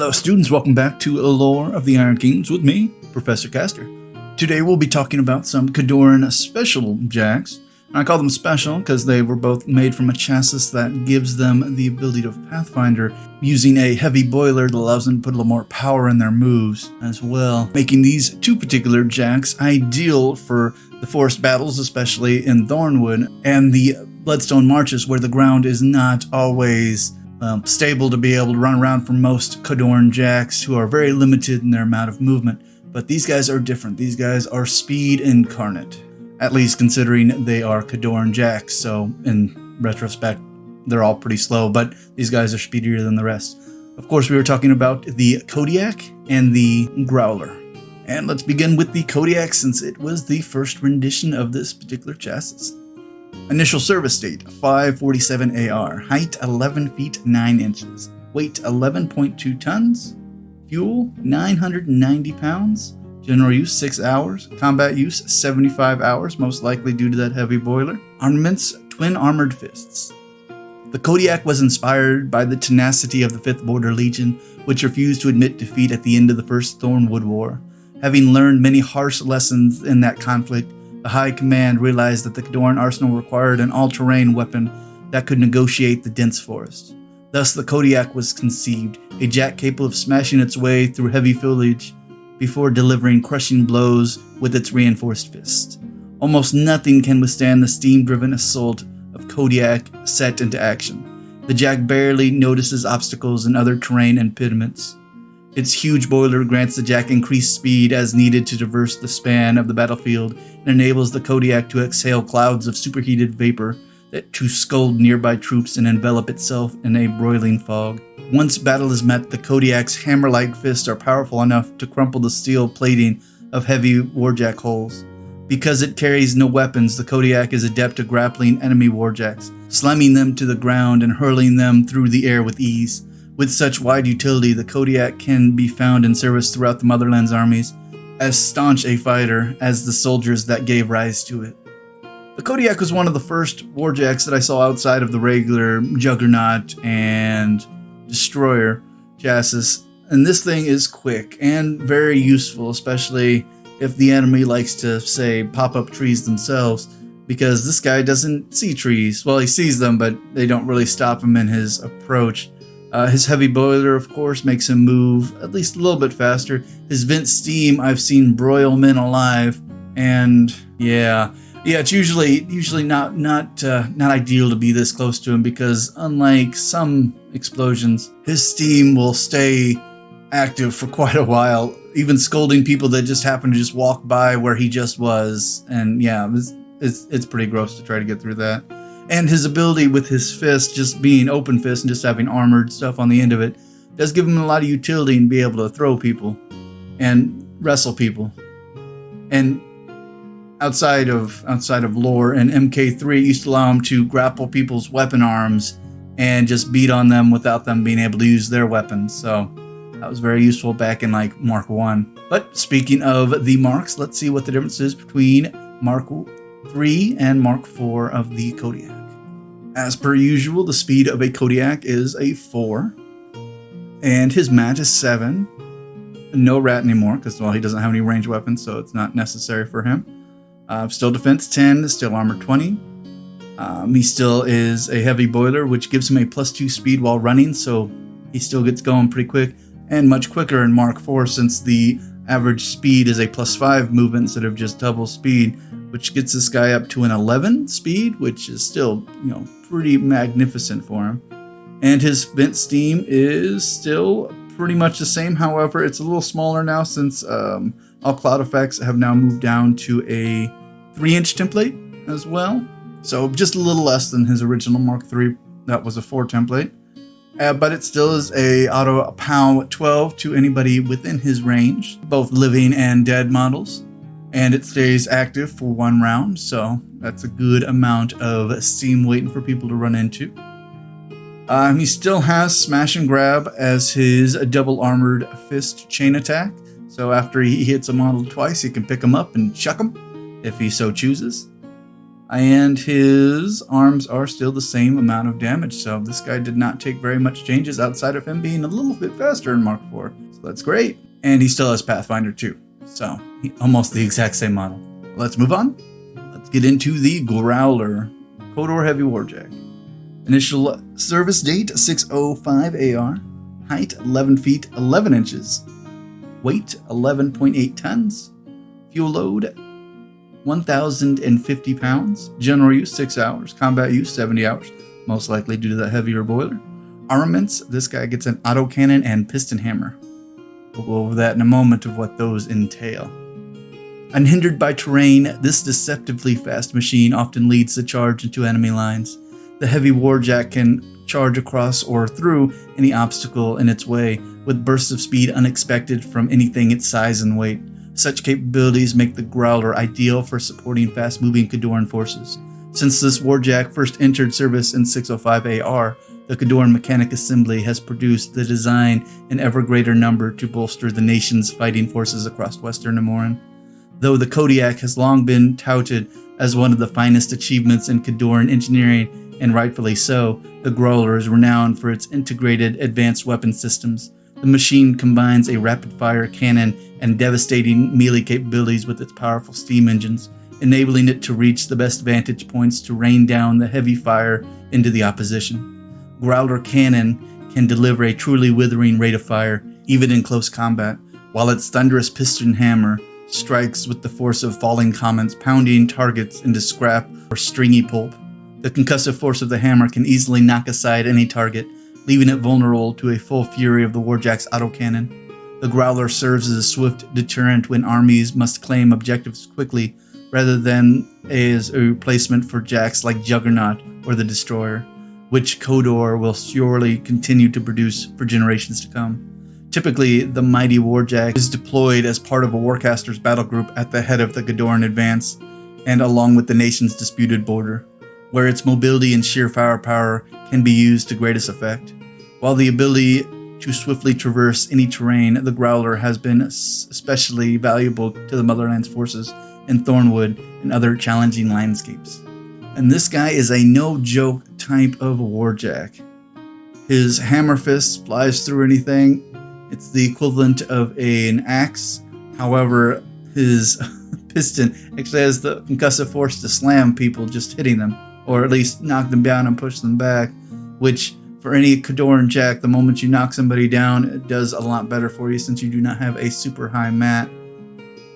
Hello students, welcome back to Lore of the Iron Kings with me, Professor Caster. Today we'll be talking about some Khadoran special jacks. And I call them special because they were both made from a chassis that gives them the ability of Pathfinder, using a heavy boiler that allows them to put a little more power in their moves as well, making these two particular jacks ideal for the forest battles, especially in Thornwood, and the Bloodstone marches where the ground is not always stable to be able to run around for most Khadoran jacks, who are very limited in their amount of movement. But these guys are different. These guys are speed incarnate, at least considering they are Khadoran jacks. So in retrospect, they're all pretty slow, but these guys are speedier than the rest. Of course, we were talking about the Kodiak and the Growler. And let's begin with the Kodiak, since it was the first rendition of this particular chassis. Initial service date, 547 AR, height 11 feet 9 inches, weight 11.2 tons, fuel 990 pounds, general use 6 hours, combat use 75 hours, most likely due to that heavy boiler. Armaments, twin armored fists. The Kodiak was inspired by the tenacity of the 5th Border Legion, which refused to admit defeat at the end of the First Thornwood War. Having learned many harsh lessons in that conflict, the High Command realized that the Khadoran arsenal required an all-terrain weapon that could negotiate the dense forest. Thus, the Kodiak was conceived, a jack capable of smashing its way through heavy foliage before delivering crushing blows with its reinforced fist. Almost nothing can withstand the steam-driven assault of Kodiak set into action. The jack barely notices obstacles and other terrain impediments. Its huge boiler grants the jack increased speed as needed to traverse the span of the battlefield, and enables the Kodiak to exhale clouds of superheated vapor to scald nearby troops and envelop itself in a broiling fog. Once battle is met, the Kodiak's hammer-like fists are powerful enough to crumple the steel plating of heavy Warjack hulls. Because it carries no weapons, the Kodiak is adept at grappling enemy Warjacks, slamming them to the ground and hurling them through the air with ease. With such wide utility, the Kodiak can be found in service throughout the Motherland's armies, as staunch a fighter as the soldiers that gave rise to it. The Kodiak was one of the first Warjacks that I saw outside of the regular Juggernaut and Destroyer chassis, and this thing is quick and very useful, especially if the enemy likes to, say, pop up trees themselves, because this guy doesn't see trees. Well, he sees them, but they don't really stop him in his approach. His heavy boiler, of course, makes him move at least a little bit faster. His vent steam, I've seen broil men alive, and yeah, it's usually not ideal to be this close to him, because unlike some explosions, his steam will stay active for quite a while, even scolding people that just happen to just walk by where he just was. And yeah, it's pretty gross to try to get through that. And his ability with his fist just being open fist and just having armored stuff on the end of it does give him a lot of utility and be able to throw people and wrestle people. And outside of lore, and MK3 used to allow him to grapple people's weapon arms and just beat on them without them being able to use their weapons. So that was very useful back in like Mark 1. But speaking of the marks, let's see what the difference is between Mark 3 and Mark 4 of the Kodiak. As per usual, the speed of a Kodiak is a 4, and his mat is 7. No rat anymore, because, well, he doesn't have any ranged weapons, so it's not necessary for him. Still defense 10, still armor 20. He still is a heavy boiler, which gives him a +2 speed while running, so he still gets going pretty quick, and much quicker in Mark 4, since the average speed is a +5 movement instead of just double speed, which gets this guy up to an 11 speed, which is still, pretty magnificent for him. And his vent steam is still pretty much the same. However, it's a little smaller now, since all cloud effects have now moved down to a 3-inch template as well. So just a little less than his original Mark III. That was a 4 template. But it still is a auto POW 12 to anybody within his range, both living and dead models. And it stays active for 1 round, so that's a good amount of steam waiting for people to run into. He still has Smash and Grab as his double armored fist chain attack, so after he hits a model twice, he can pick him up and chuck him if he so chooses. And his arms are still the same amount of damage, so this guy did not take very much changes outside of him being a little bit faster in Mark IV. So that's great. And he still has Pathfinder 2, so almost the exact same model. Let's move on. Let's get into the Growler, Khador Heavy Warjack. Initial service date 605 AR, height 11 feet 11 inches, weight 11.8 tons, fuel load 1,050 pounds, general use 6 hours, combat use 70 hours, most likely due to the heavier boiler. Armaments, this guy gets an autocannon and piston hammer. We'll go over that in a moment of what those entail. Unhindered by terrain, this deceptively fast machine often leads the charge into enemy lines. The heavy Warjack can charge across or through any obstacle in its way, with bursts of speed unexpected from anything its size and weight. Such capabilities make the Growler ideal for supporting fast-moving Khadoran forces. Since this Warjack first entered service in 605 AR, the Khadoran Mechanic Assembly has produced the design in ever greater number to bolster the nation's fighting forces across Western Amoran. Though the Kodiak has long been touted as one of the finest achievements in Khadoran engineering, and rightfully so, the Grolar is renowned for its integrated advanced weapon systems. The machine combines a rapid-fire cannon and devastating melee capabilities with its powerful steam engines, enabling it to reach the best vantage points to rain down the heavy fire into the opposition. Growler cannon can deliver a truly withering rate of fire, even in close combat, while its thunderous piston hammer strikes with the force of falling comets, pounding targets into scrap or stringy pulp. The concussive force of the hammer can easily knock aside any target, leaving it vulnerable to a full fury of the Warjack's autocannon. The Growler serves as a swift deterrent when armies must claim objectives quickly, rather than as a replacement for jacks like Juggernaut or the Destroyer, which Khador will surely continue to produce for generations to come. Typically, the mighty Warjack is deployed as part of a Warcaster's battle group at the head of the Khadoran advance, and along with the nation's disputed border, where its mobility and sheer firepower can be used to greatest effect. While the ability to swiftly traverse any terrain, the Growler has been especially valuable to the Motherland's forces in Thornwood and other challenging landscapes. And this guy is a no-joke type of Warjack. His hammer fist flies through anything. It's the equivalent of an axe. However, his piston actually has the concussive force to slam people just hitting them, or at least knock them down and push them back, which for any Khadoran Jack, the moment you knock somebody down, it does a lot better for you since you do not have a super high mat.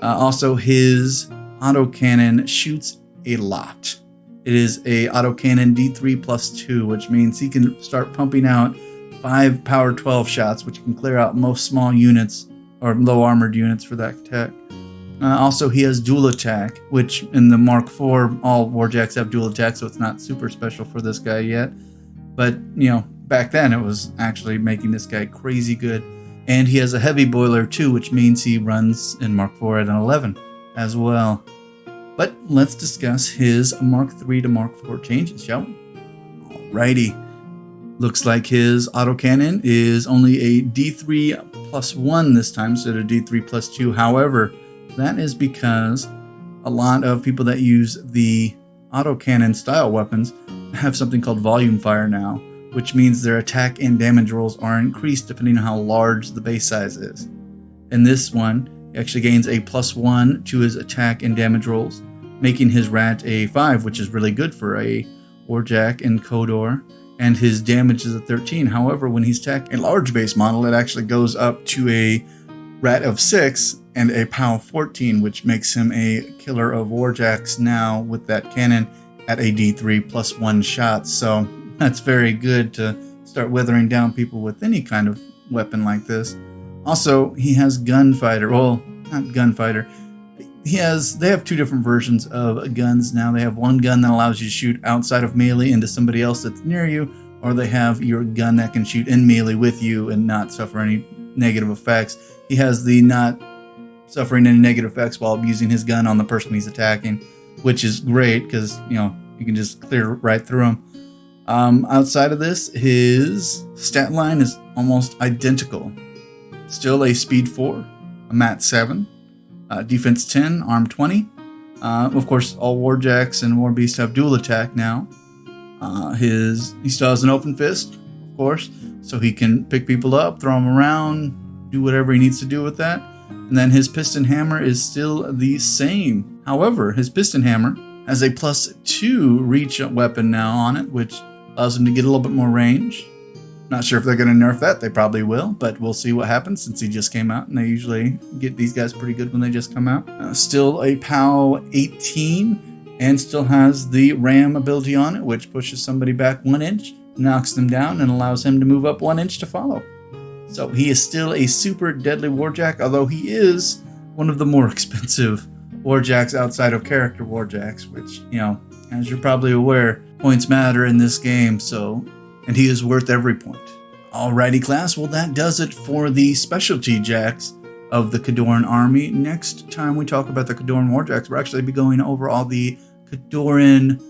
Also, his autocannon shoots a lot. It is a autocannon D3+2, which means he can start pumping out 5 power 12 shots, which can clear out most small units, or low armored units for that tech. Also, he has dual attack, which in the Mark IV, all Warjacks have dual attack, so it's not super special for this guy yet. But, you know, back then it was actually making this guy crazy good. And he has a heavy boiler too, which means he runs in Mark IV at an 11 as well. But let's discuss his Mark III to Mark IV changes, shall we? Alrighty. Looks like his autocannon is only a D3+1 this time instead of D3+2. However, that is because a lot of people that use the autocannon style weapons have something called volume fire now, which means their attack and damage rolls are increased depending on how large the base size is. In this one, he actually gains a +1 to his attack and damage rolls, making his rat a 5, which is really good for a Warjack and Khador, and his damage is a 13. However, when he's attacking a large base model, it actually goes up to a rat of 6 and a POW 14, which makes him a killer of Warjacks now with that cannon at a D3+1 shot. So that's very good to start weathering down people with any kind of weapon like this. Also, he has Gunfighter. Well, not Gunfighter. They have 2 different versions of guns now. They have one gun that allows you to shoot outside of melee into somebody else that's near you, or they have your gun that can shoot in melee with you and not suffer any negative effects. He has the not suffering any negative effects while using his gun on the person he's attacking, which is great because, you know, you can just clear right through him. Outside of this, his stat line is almost identical. Still a speed 4, a mat 7, defense 10, arm 20, Of course, all Warjacks and Warbeasts have dual attack now. He still has an open fist, of course, so he can pick people up, throw them around, do whatever he needs to do with that. And then his piston hammer is still the same. However, his piston hammer has a +2 reach weapon now on it, which allows him to get a little bit more range. Not sure if they're going to nerf that. They probably will, but we'll see what happens since he just came out, and they usually get these guys pretty good when they just come out. Still a POW 18, and still has the ram ability on it, which pushes somebody back 1 inch, knocks them down, and allows him to move up 1 inch to follow. So he is still a super deadly Warjack, although he is one of the more expensive Warjacks outside of character Warjacks, which, you know, as you're probably aware, points matter in this game, and he is worth every point. Alrighty, class, well, that does it for the specialty jacks of the Khadoran army. Next time we talk about the Khadoran Warjacks, we'll actually be going over all the Khadoran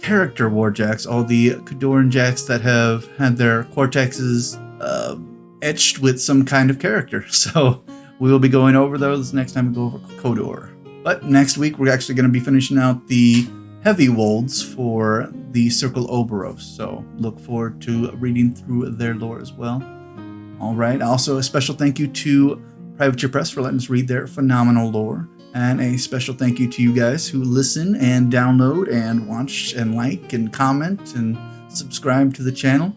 character Warjacks, all the Khadoran jacks that have had their cortexes etched with some kind of character. So we will be going over those next time we go over Khodor. But next week, we're actually going to be finishing out the heavy wolds for the Circle Oberos, so look forward to reading through their lore as well. Alright, also a special thank you to Privateer Press for letting us read their phenomenal lore, and a special thank you to you guys who listen and download and watch and like and comment and subscribe to the channel.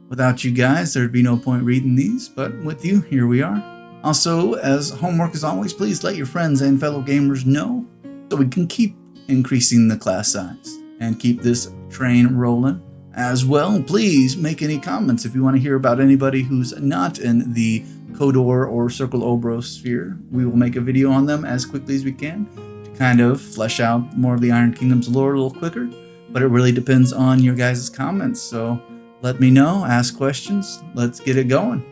Without you guys, there'd be no point reading these, but with you, here we are. Also, as homework as always, please let your friends and fellow gamers know so we can keep increasing the class size and keep this train rolling. As well, please make any comments if you want to hear about anybody who's not in the Khodor or Circle Oberos sphere. We will make a video on them as quickly as we can to kind of flesh out more of the Iron Kingdom's lore a little quicker, but it really depends on your guys' comments, so let me know, ask questions, let's get it going.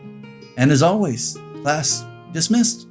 And as always, class dismissed.